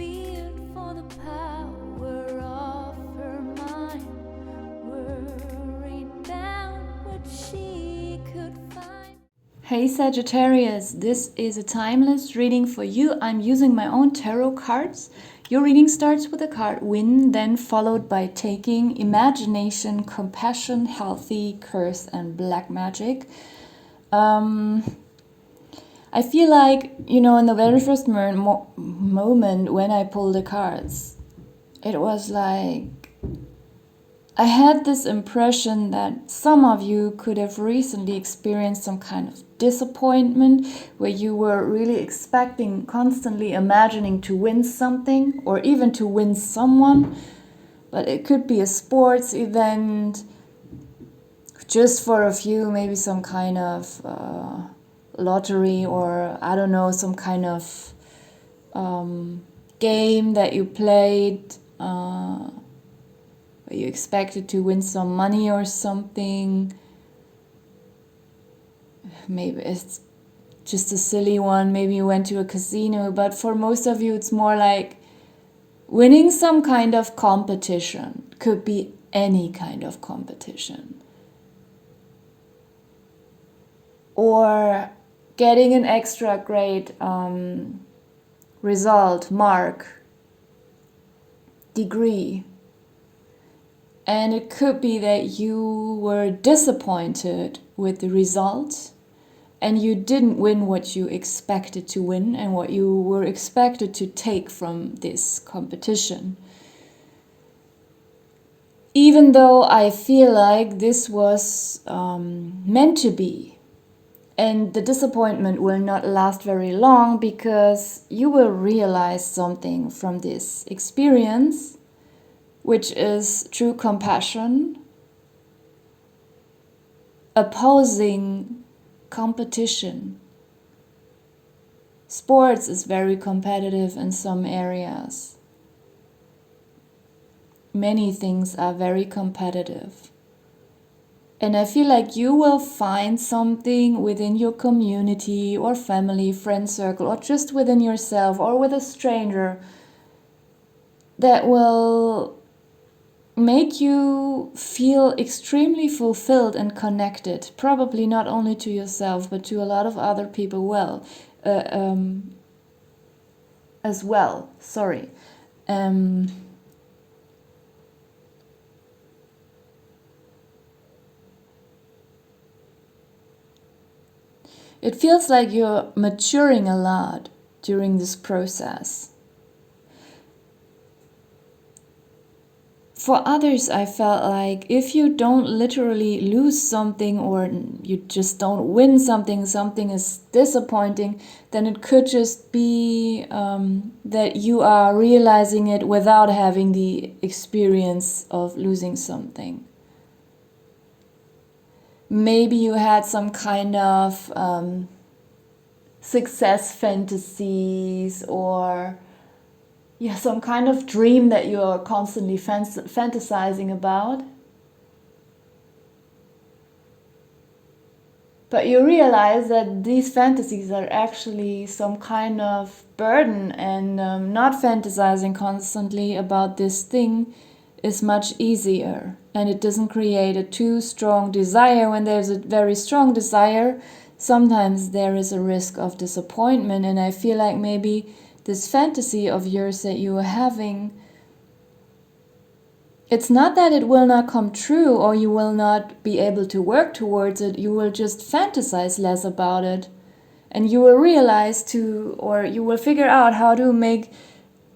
feared for the power of her mind, worried about what she could find. Hey Sagittarius, this is a timeless reading for you. I'm using my own tarot cards. Your reading starts with the card Win, then followed by Taking, Imagination, Compassion, Healthy, Curse, and Black Magic. I feel like, in the very first moment when I pulled the cards, it was like I had this impression that some of you could have recently experienced some kind of disappointment where you were really expecting, constantly imagining to win something or even to win someone. But it could be a sports event, just for a few, maybe some kind of lottery, or I don't know, some kind of game that you played where you expected to win some money or something. Maybe it's just a silly one, maybe you went to a casino, but for most of you it's more like winning some kind of competition. Could be any kind of competition. Or getting an extra great result, mark, degree. And it could be that you were disappointed with the result and you didn't win what you expected to win and what you were expected to take from this competition. Even though I feel like this was meant to be. And the disappointment will not last very long because you will realize something from this experience, which is true compassion, opposing competition. Sports is very competitive in some areas. Many things are very competitive. And I feel like you will find something within your community or family, friend circle, or just within yourself or with a stranger that will make you feel extremely fulfilled and connected. Probably not only to yourself, but to a lot of other people as well. Sorry. It feels like you're maturing a lot during this process. For others, I felt like if you don't literally lose something or you just don't win something, something is disappointing, then it could just be that you are realizing it without having the experience of losing something. Maybe you had some kind of success fantasies or some kind of dream that you're constantly fantasizing about. But you realize that these fantasies are actually some kind of burden, and not fantasizing constantly about this thing is much easier, and it doesn't create a too strong desire. When there's a very strong desire, sometimes there is a risk of disappointment, and I feel like maybe this fantasy of yours that you are having, it's not that it will not come true or you will not be able to work towards it, you will just fantasize less about it, and you will realize or you will figure out how to make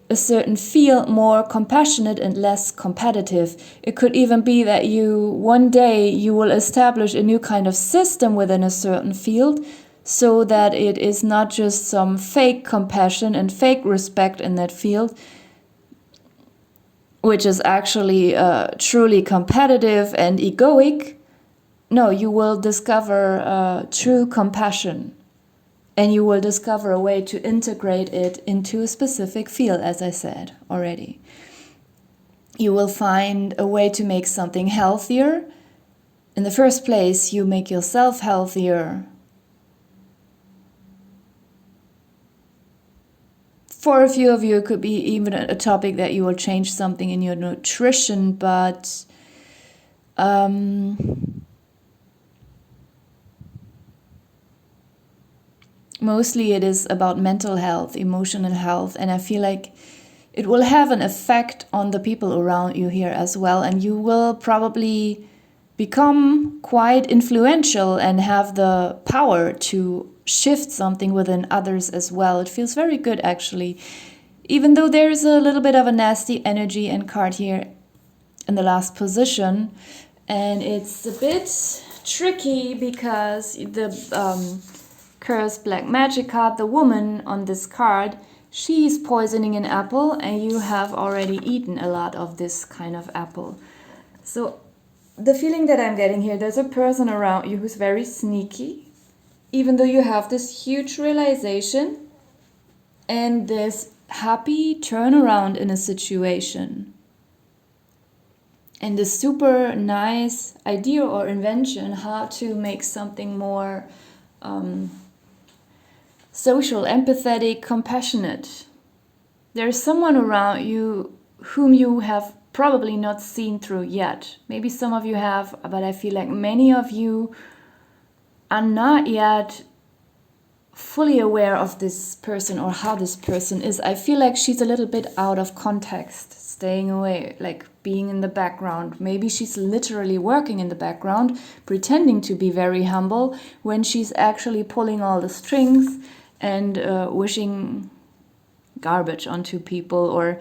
a certain field more compassionate and less competitive. It could even be that one day you will establish a new kind of system within a certain field so that it is not just some fake compassion and fake respect in that field, which is actually truly competitive and egoic. No, you will discover true compassion. And you will discover a way to integrate it into a specific field, as I said already. You will find a way to make something healthier. In the first place, you make yourself healthier For a few of you, it could be even a topic that you will change something in your nutrition, but mostly it is about mental health, emotional health, and I feel like it will have an effect on the people around you here as well, and you will probably become quite influential and have the power to shift something within others as well. It feels very good, actually. Even though there's a little bit of a nasty energy and card here in the last position, and it's a bit tricky because the Cursed Black Magic card, the woman on this card, she's poisoning an apple, and you have already eaten a lot of this kind of apple. So the feeling that I'm getting here, there's a person around you who's very sneaky, even though you have this huge realization and this happy turnaround in a situation. And the super nice idea or invention how to make something more social, empathetic, compassionate. There's someone around you whom you have probably not seen through yet. Maybe some of you have, but I feel like many of you are not yet fully aware of this person or how this person is. I feel like she's a little bit out of context, staying away, like being in the background. Maybe she's literally working in the background, pretending to be very humble when she's actually pulling all the strings and wishing garbage onto people or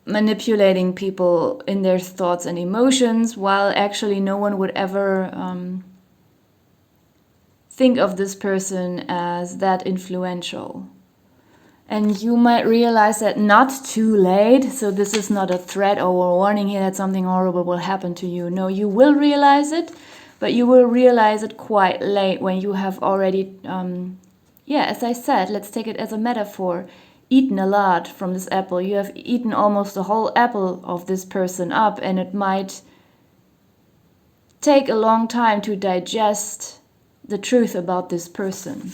manipulating people in their thoughts and emotions, while actually no one would ever think of this person as that influential. And you might realize that not too late, so this is not a threat or a warning here that something horrible will happen to you. No, you will realize it, but you will realize it quite late when you have already, as I said, let's take it as a metaphor, eaten a lot from this apple. You have eaten almost the whole apple of this person up, and it might take a long time to digest the truth about this person.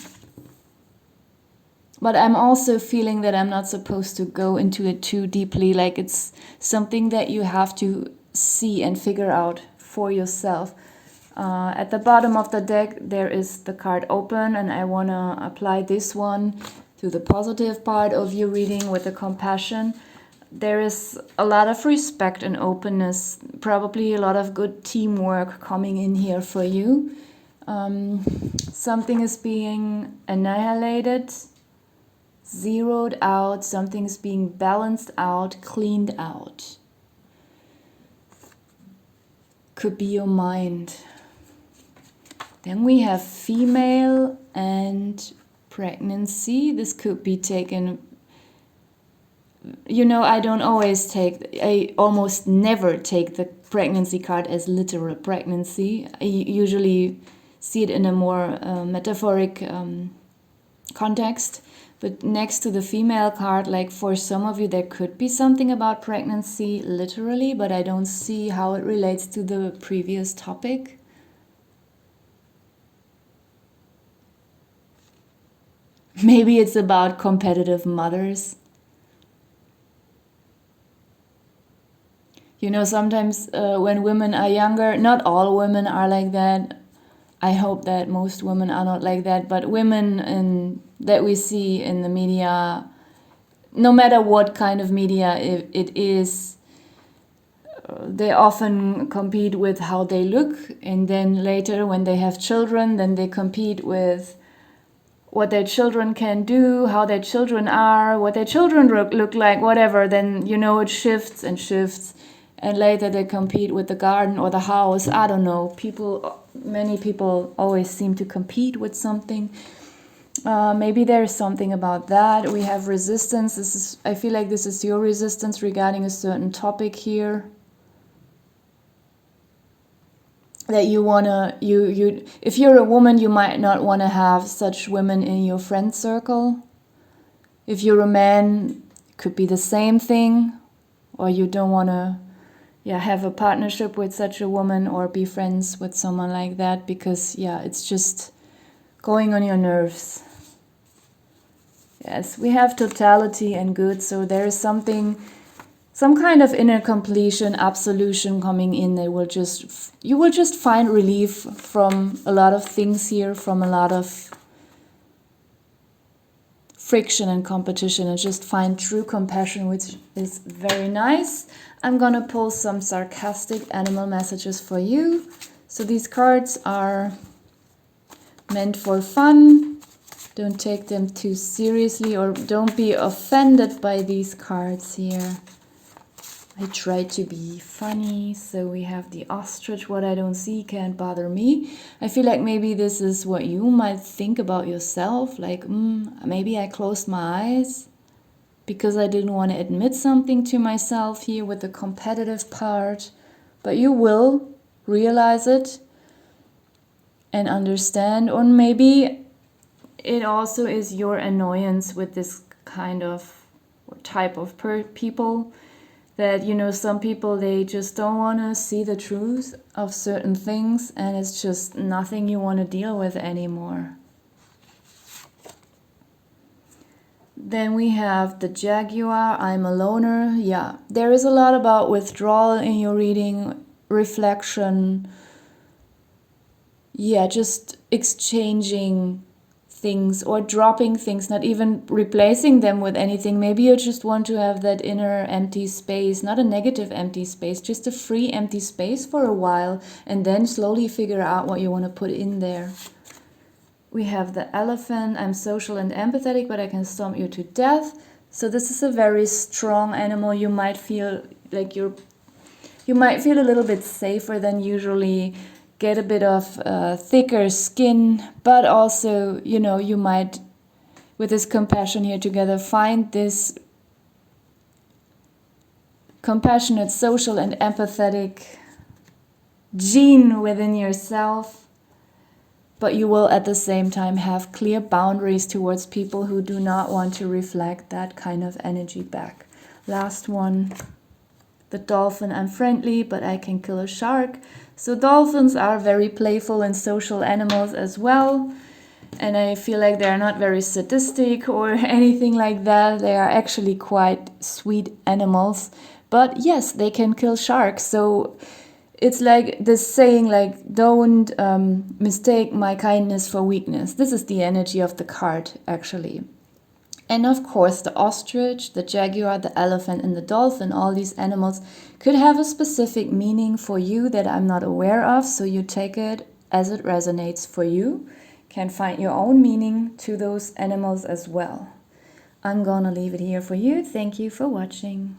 But I'm also feeling that I'm not supposed to go into it too deeply, like it's something that you have to see and figure out for yourself. At the bottom of the deck, there is the card open, and I want to apply this one to the positive part of your reading with the compassion. There is a lot of respect and openness, probably a lot of good teamwork coming in here for you. Something is being annihilated, zeroed out, something is being balanced out, cleaned out. Could be your mind. Then we have female and pregnancy. This could be taken, I almost never take the pregnancy card as literal pregnancy. I usually see it in a more metaphoric context. But next to the female card, like for some of you, there could be something about pregnancy literally, but I don't see how it relates to the previous topic. Maybe it's about competitive mothers. Sometimes when women are younger, not all women are like that. I hope that most women are not like that, but women that we see in the media, no matter what kind of media it is, they often compete with how they look, and then later when they have children, then they compete with what their children can do, how their children are, what their children look like, whatever. Then it shifts and shifts, and later they compete with the garden or the house. I don't know. Many people always seem to compete with something. Maybe there's something about that. We have resistance. I feel like this is your resistance regarding a certain topic here. That you wanna, if you're a woman, you might not want to have such women in your friend circle. If you're a man, it could be the same thing, or you don't want to have a partnership with such a woman or be friends with someone like that because it's just going on your nerves. Yes, we have totality and good, so there is something, some kind of inner completion, absolution coming in. You will just find relief from a lot of things here, from a lot of friction and competition, and just find true compassion, which is very nice. I'm gonna pull some sarcastic animal messages for you. So these cards are meant for fun. Don't take them too seriously, or don't be offended by these cards here. I try to be funny. So we have the ostrich. What I don't see can't bother me. I feel like maybe this is what you might think about yourself. Like, maybe I closed my eyes because I didn't want to admit something to myself here with the competitive part. But you will realize it and understand. Or maybe it also is your annoyance with this kind of type of people. That, you know, some people, they just don't want to see the truth of certain things, and it's just nothing you want to deal with anymore. Then we have the jaguar. I'm a loner. Yeah, there is a lot about withdrawal in your reading, reflection. Yeah, just exchanging things or dropping things, not even replacing them with anything. Maybe you just want to have that inner empty space, not a negative empty space, just a free empty space for a while, and then slowly figure out what you want to put in there. We have the elephant. I'm social and empathetic, but I can stomp you to death. So this is a very strong animal. You might feel like you might feel a little bit safer than usually, get a bit of thicker skin, but also, you know, you might, with this compassion here together, find this compassionate, social, and empathetic gene within yourself. But you will at the same time have clear boundaries towards people who do not want to reflect that kind of energy back. Last one. The dolphin. I'm friendly, but I can kill a shark. So dolphins are very playful and social animals as well. And I feel like they're not very sadistic or anything like that. They are actually quite sweet animals. But yes, they can kill sharks. So it's like this saying, like, don't mistake my kindness for weakness. This is the energy of the card, actually. And of course, the ostrich, the jaguar, the elephant, and the dolphin, all these animals could have a specific meaning for you that I'm not aware of. So you take it as it resonates for you. Can find your own meaning to those animals as well. I'm gonna leave it here for you. Thank you for watching.